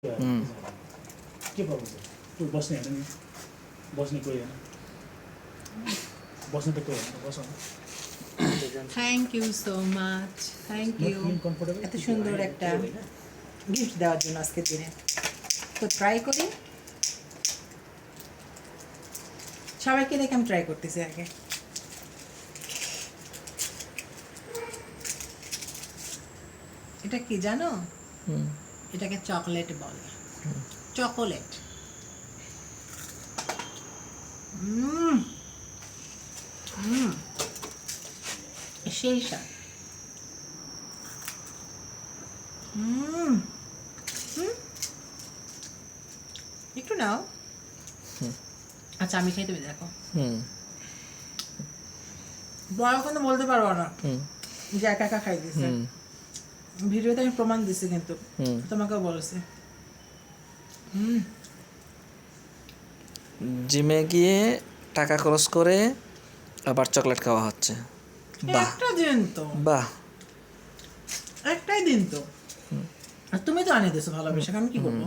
के प्रब्लम छ कोही बस्ने होइन नि बस्ने कोही होइन बस्ने त कोही होइन बस thank you so much thank you comfortable এত সুন্দর একটা গিফট দেওয়ার জন্য আজকের দিনে তো ট্রাই করি সবাইকে দেখে আমি ট্রাই করতেছি আগে এটা কি জানো এটাকে চকলেট বলে চকোলেট সেই স্বাদ একটু নাও আচ্ছা আমি খাই তুমি দেখো বড় কোনো বলতে পারবো না যে একা একা খাই দিছে ভিডিওতে আমি প্রমাণ দিছি কিন্তু তোমাকেও বলেছি জিমে গিয়ে টাকা খরচ করে আবার চকলেট খাওয়া হচ্ছে বাহ একটা দিন তো বাহ একটাই দিন তো আর তুমি তো আনিয়ে দিছো ভালোবেসে আমি কি করবো